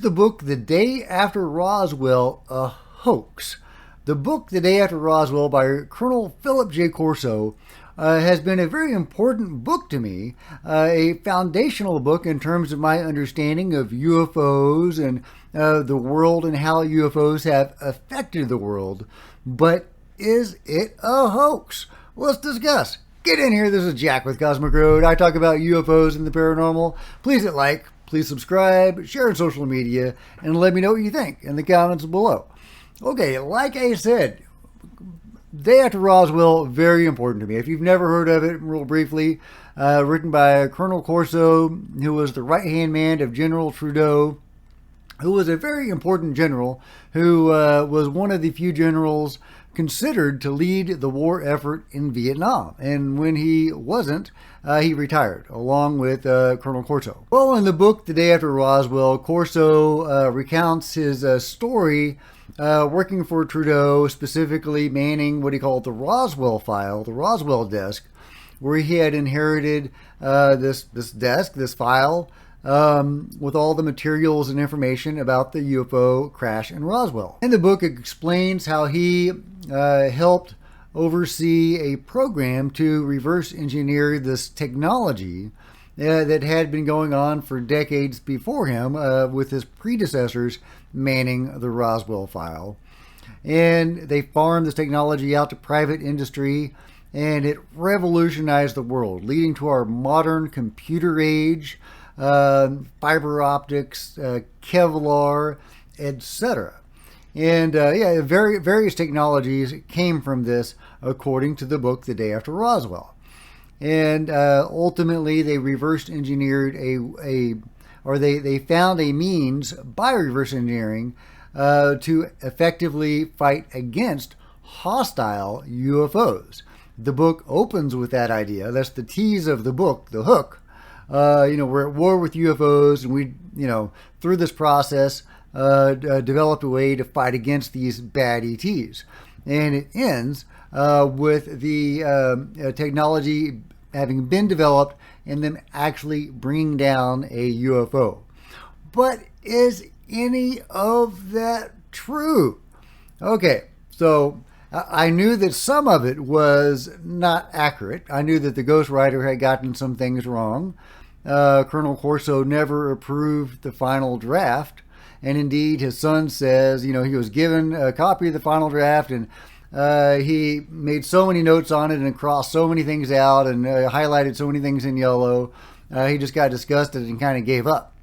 Is the book The Day After Roswell a hoax? The book The Day After Roswell by Colonel Philip J. Corso has been a very important book to me, a foundational book in terms of my understanding of UFOs and the world and how UFOs have affected the world. But is it a hoax? Let's discuss. Get in here. This is Jack with Cosmic Road. I talk about UFOs and the paranormal. Please hit like, please subscribe, share on social media, and let me know what you think in the comments below. Okay, like I said, Day After Roswell, very important to me. If you've never heard of it, real briefly, written by Colonel Corso, who was the right-hand man of General Trudeau, who was a very important general, who was one of the few generals considered to lead the war effort in Vietnam. And when he wasn't, he retired, along with Colonel Corso. Well, in the book, The Day After Roswell, Corso recounts his story working for Trudeau, specifically manning what he called the Roswell file, the Roswell desk, where he had inherited this desk, this file, with all the materials and information about the UFO crash in Roswell. In the book, it explains how he helped oversee a program to reverse engineer this technology that had been going on for decades before him, with his predecessors manning the Roswell file. And they farmed this technology out to private industry, and it revolutionized the world, leading to our modern computer age, fiber optics, Kevlar, etc. And various technologies came from this, according to the book The Day After Roswell. And ultimately, they reverse engineered they found a means by reverse engineering to effectively fight against hostile UFOs. The book opens with that idea. That's the tease of the book, the hook. We're at war with UFOs, and we, through this process, developed a way to fight against these bad ETs. And it ends with the technology having been developed and them actually bringing down a UFO. But is any of that true? Okay, so I knew that some of it was not accurate. I knew that the ghostwriter had gotten some things wrong. Colonel Corso never approved the final draft. And indeed, his son says, he was given a copy of the final draft, and he made so many notes on it and crossed so many things out and highlighted so many things in yellow. He just got disgusted and kind of gave up.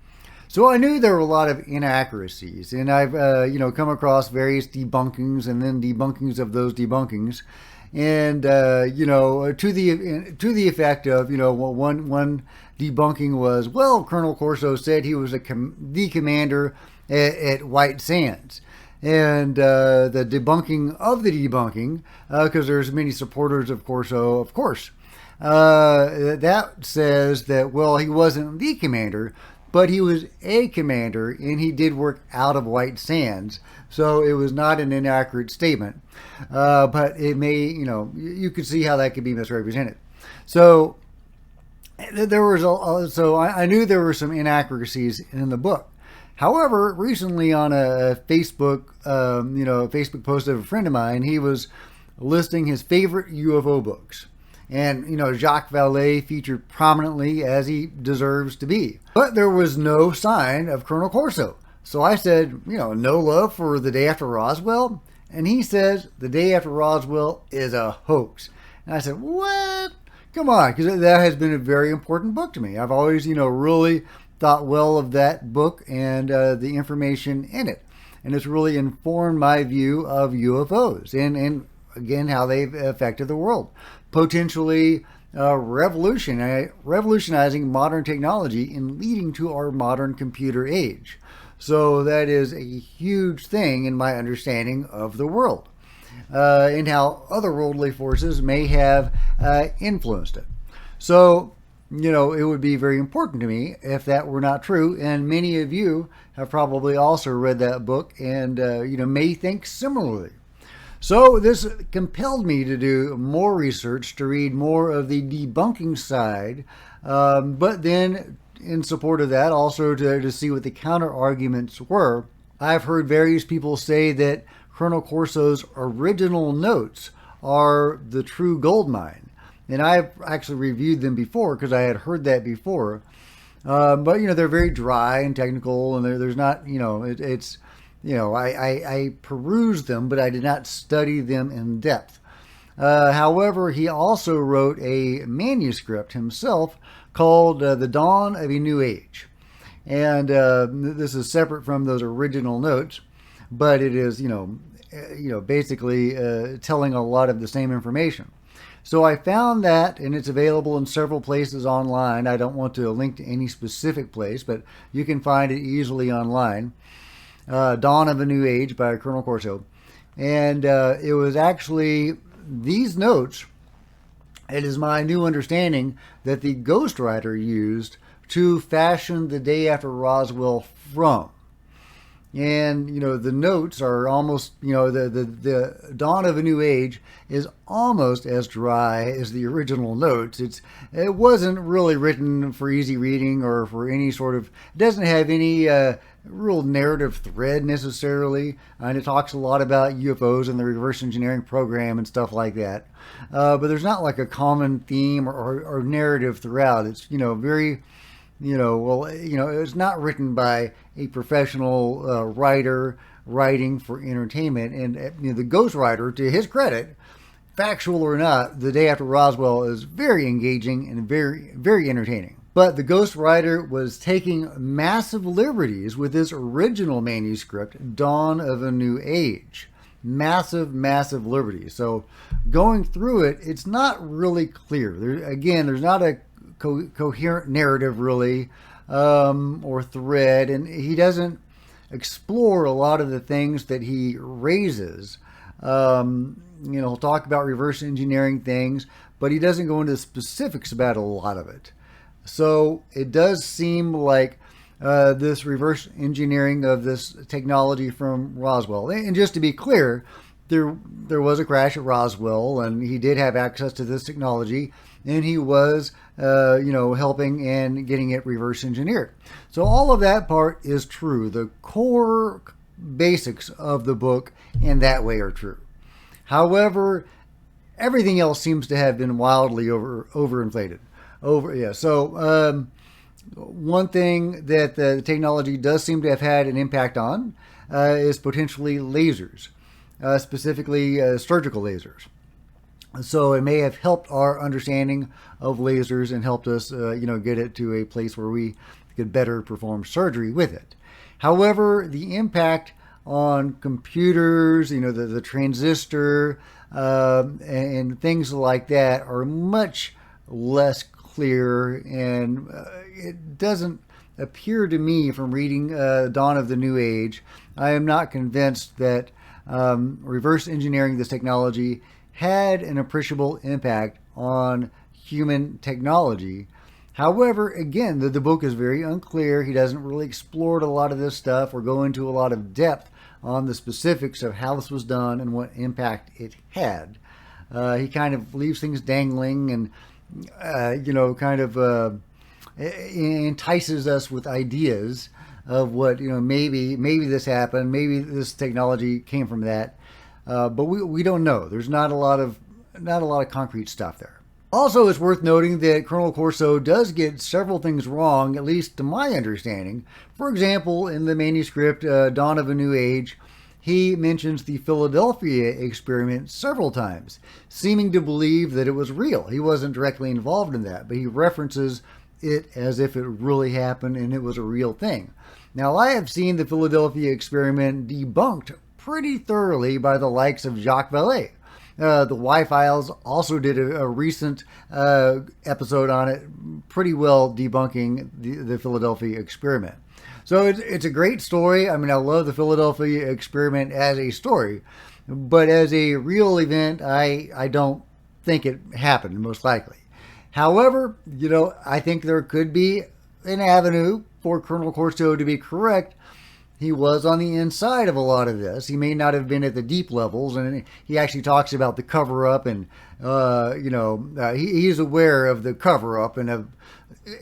So I knew there were a lot of inaccuracies, and I've come across various debunkings and then debunkings of those debunkings, and to the effect of one debunking was, well, Colonel Corso said he was the commander at White Sands. And the debunking of the debunking, because there's many supporters of Corso, of course, that says that, well, he wasn't the commander, but he was a commander, and he did work out of White Sands. So it was not an inaccurate statement. But it may, you could see how that could be misrepresented. So there was I knew there were some inaccuracies in the book. However, recently on a Facebook, Facebook post of a friend of mine, he was listing his favorite UFO books. And, Jacques Vallée featured prominently, as he deserves to be. But there was no sign of Colonel Corso. So I said, no love for The Day After Roswell? And he says, The Day After Roswell is a hoax. And I said, what? Come on, because that has been a very important book to me. I've always, really thought well of that book and the information in it. And it's really informed my view of UFOs and again, how they've affected the world. Potentially revolutionizing modern technology and leading to our modern computer age. So that is a huge thing in my understanding of the world and how otherworldly forces may have influenced it. So, it would be very important to me if that were not true. And many of you have probably also read that book and, may think similarly. So this compelled me to do more research, to read more of the debunking side, but then in support of that, also to see what the counter arguments were, I've heard various people say that Colonel Corso's original notes are the true gold mine. And I've actually reviewed them before because I had heard that before. But, they're very dry and technical, and there's not, it's, I perused them, but I did not study them in depth. However, he also wrote a manuscript himself called The Dawn of a New Age. And this is separate from those original notes, but it is, basically telling a lot of the same information. So I found that, and it's available in several places online. I don't want to link to any specific place, but you can find it easily online. Dawn of a New Age by Colonel Corso. And it was actually these notes, it is my new understanding, that the ghostwriter used to fashion The Day After Roswell from. And, the notes are almost, the Dawn of a New Age is almost as dry as the original notes. It wasn't really written for easy reading or for any sort of, it doesn't have any real narrative thread necessarily. And it talks a lot about UFOs and the reverse engineering program and stuff like that. But there's not like a common theme or narrative throughout. It's, very... it's not written by a professional writer writing for entertainment. And the ghostwriter, to his credit, factual or not, The Day After Roswell is very engaging and very, very entertaining. But the ghostwriter was taking massive liberties with his original manuscript, Dawn of a New Age. Massive, massive liberties. So going through it, it's not really clear. There's not a coherent narrative really, or thread, and he doesn't explore a lot of the things that he raises. He'll talk about reverse engineering things, but he doesn't go into specifics about a lot of it. So it does seem like this reverse engineering of this technology from Roswell. And just to be clear, there was a crash at Roswell, and he did have access to this technology, and he was, helping and getting it reverse engineered. So all of that part is true. The core basics of the book in that way are true. However, everything else seems to have been wildly overinflated. So one thing that the technology does seem to have had an impact on is potentially lasers, specifically surgical lasers. So it may have helped our understanding of lasers and helped us, get it to a place where we could better perform surgery with it. However, the impact on computers, the transistor, and things like that are much less clear, and it doesn't appear to me from reading Dawn of the New Age. I am not convinced that reverse engineering this technology had an appreciable impact on human technology. However, again, the book is very unclear. He doesn't really explore a lot of this stuff or go into a lot of depth on the specifics of how this was done and what impact it had. He kind of leaves things dangling and, entices us with ideas of what, maybe this happened, maybe this technology came from that. But we don't know. There's not a lot of concrete stuff there. Also, it's worth noting that Colonel Corso does get several things wrong, at least to my understanding. For example, in the manuscript Dawn of a New Age, he mentions the Philadelphia experiment several times, seeming to believe that it was real. He wasn't directly involved in that, but he references it as if it really happened and it was a real thing. Now, I have seen the Philadelphia experiment debunked pretty thoroughly by the likes of Jacques Vallée. The Y-Files also did a recent episode on it, pretty well debunking the Philadelphia experiment. So it's a great story. I mean, I love the Philadelphia experiment as a story, but as a real event, I don't think it happened, most likely. However, I think there could be an avenue for Colonel Corso to be correct he was on the inside of a lot of this. He may not have been at the deep levels, and he actually talks about the cover-up, and he's aware of the cover-up and of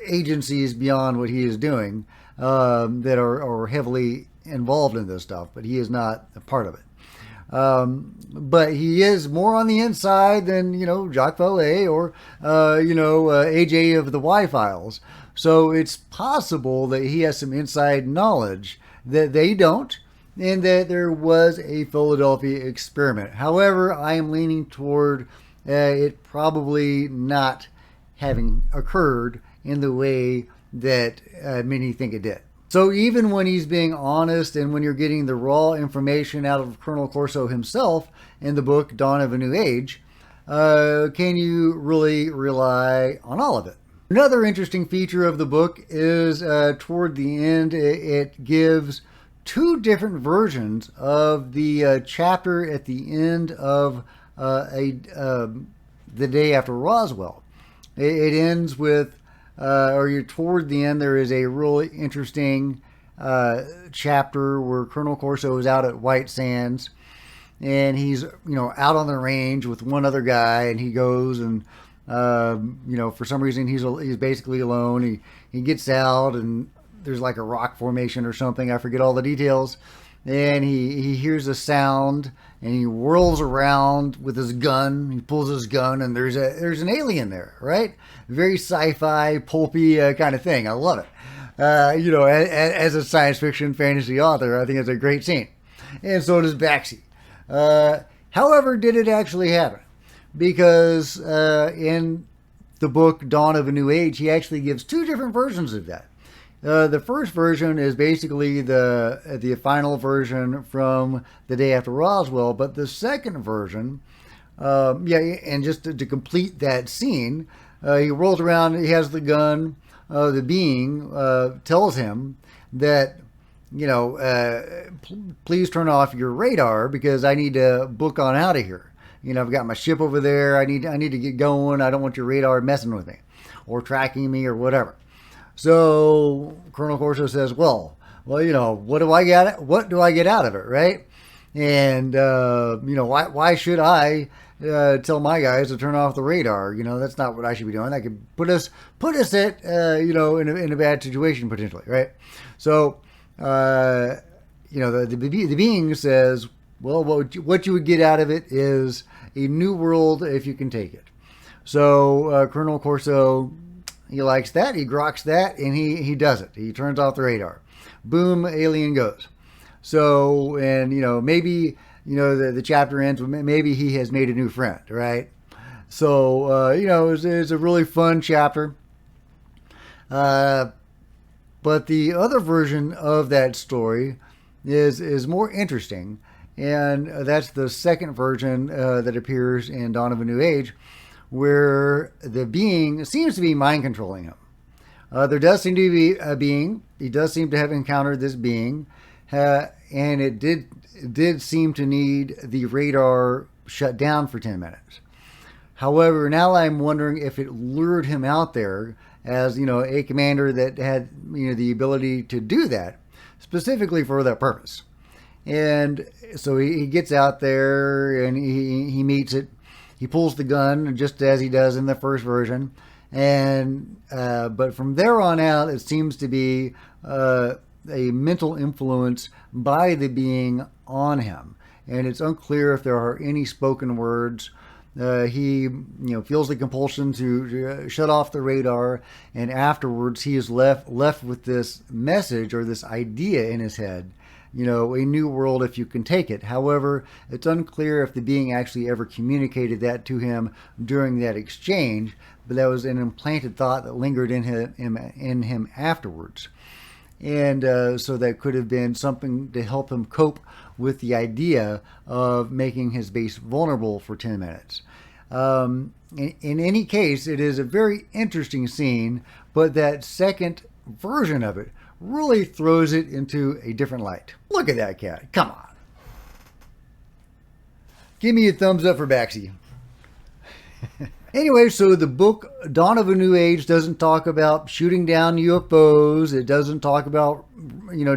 agencies beyond what he is doing that are heavily involved in this stuff, but he is not a part of it. But he is more on the inside than, Jacques Vallée or, AJ of the Y-Files. So it's possible that he has some inside knowledge that they don't, and that there was a Philadelphia experiment. However, I am leaning toward it probably not having occurred in the way that many think it did. So even when he's being honest and when you're getting the raw information out of Colonel Corso himself in the book Dawn of a New Age, can you really rely on all of it? Another interesting feature of the book is toward the end, it gives two different versions of the chapter at the end of the day after Roswell. It ends with, or toward the end, there is a really interesting chapter where Colonel Corso is out at White Sands, and he's out on the range with one other guy, and he goes and for some reason he's basically alone. He gets out, and there's like a rock formation or something. I forget all the details. And he hears a sound, and he whirls around with his gun. He pulls his gun, and there's an alien there, right? Very sci-fi, pulpy kind of thing. I love it. As a science fiction fantasy author, I think it's a great scene. And so does Baxi. However, did it actually happen? Because in the book Dawn of a New Age, he actually gives two different versions of that. The first version is basically the final version from the day after Roswell, but the second version, and just to complete that scene, he rolls around, he has the gun, the being tells him that, please turn off your radar because I need to book on out of here. I've got my ship over there. I need to get going. I don't want your radar messing with me or tracking me or whatever. So Colonel Corso says, well, what do I get? What do I get out of it, right? And why should I tell my guys to turn off the radar? That's not what I should be doing. That could put us at in a bad situation potentially, right? So the being says, well, what you would get out of it is a new world if you can take it. So Colonel Corso, he likes that, he groks that, and he does it. He turns off the radar. Boom, alien goes. So, and maybe the chapter ends with maybe he has made a new friend, right? So it's a really fun chapter. But the other version of that story is more interesting. And that's the second version that appears in Dawn of a New Age, where the being seems to be mind controlling him. There does seem to be a being. He does seem to have encountered this being, and it did seem to need the radar shut down for 10 minutes. However, now I'm wondering if it lured him out there as a commander that had the ability to do that specifically for that purpose. And so he gets out there and he meets it. He pulls the gun just as he does in the first version. And but from there on out, it seems to be a mental influence by the being on him. And it's unclear if there are any spoken words. He feels the compulsion to shut off the radar. And afterwards, he is left with this message or this idea in his head. A new world if you can take it. However, it's unclear if the being actually ever communicated that to him during that exchange, but that was an implanted thought that lingered in him afterwards. And so that could have been something to help him cope with the idea of making his base vulnerable for 10 minutes. In any case, it is a very interesting scene, but that second version of it really throws it into a different light. Look at that cat. Come on. Give me a thumbs up for Baxi. Anyway, so the book Dawn of a New Age doesn't talk about shooting down UFOs. It doesn't talk about,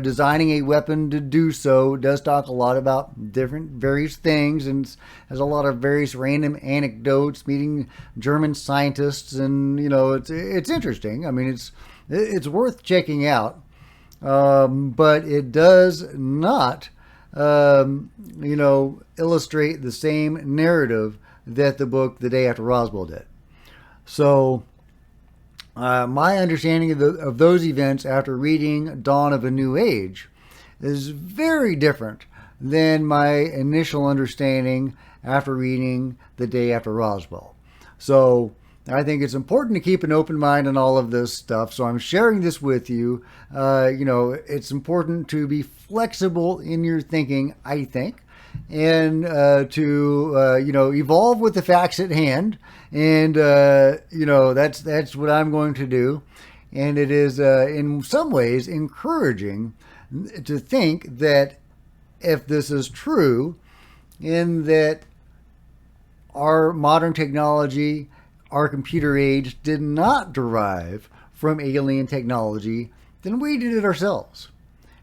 designing a weapon to do so. It does talk a lot about different various things, and has a lot of various random anecdotes, meeting German scientists, and it's interesting. I mean, it's worth checking out, but it does not, illustrate the same narrative that the book The Day After Roswell did. So my understanding of those events after reading Dawn of a New Age is very different than my initial understanding after reading The Day After Roswell. So I think it's important to keep an open mind on all of this stuff. So I'm sharing this with you. It's important to be flexible in your thinking, I think, and to evolve with the facts at hand, and that's what I'm going to do. And it is in some ways encouraging to think that if this is true, in that our modern technology, our computer age, did not derive from alien technology, then we did it ourselves.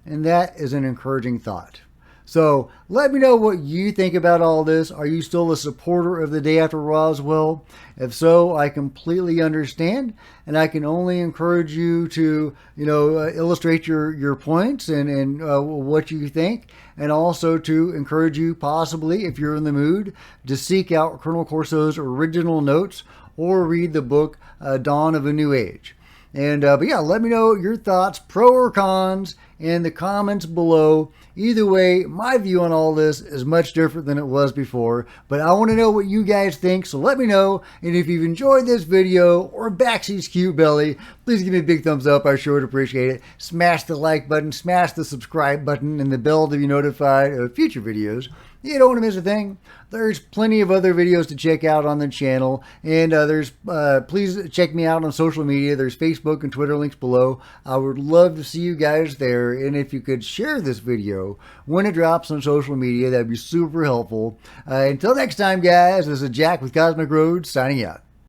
And that is an encouraging thought. So let me know what you think about all this. Are you still a supporter of The Day After Roswell? If so, I completely understand, and I can only encourage you to, illustrate your points and what you think, and also to encourage you, possibly, if you're in the mood, to seek out Colonel Corso's original notes or read the book Dawn of a New Age. And but yeah, let me know your thoughts, pro or cons, in the comments below. Either way, my view on all this is much different than it was before, but I want to know what you guys think, so let me know. And if you've enjoyed this video, or Baxy's cute belly, please give me a big thumbs up. I sure would appreciate it. Smash the like button, smash the subscribe button, and the bell to be notified of future videos. You don't want to miss a thing. There's plenty of other videos to check out on the channel, and please check me out on social media. There's Facebook and Twitter links below. I would love to see you guys there, and if you could share this video when it drops on social media, that'd be super helpful. Until next time, guys, this is Jack with Cosmic Road signing out.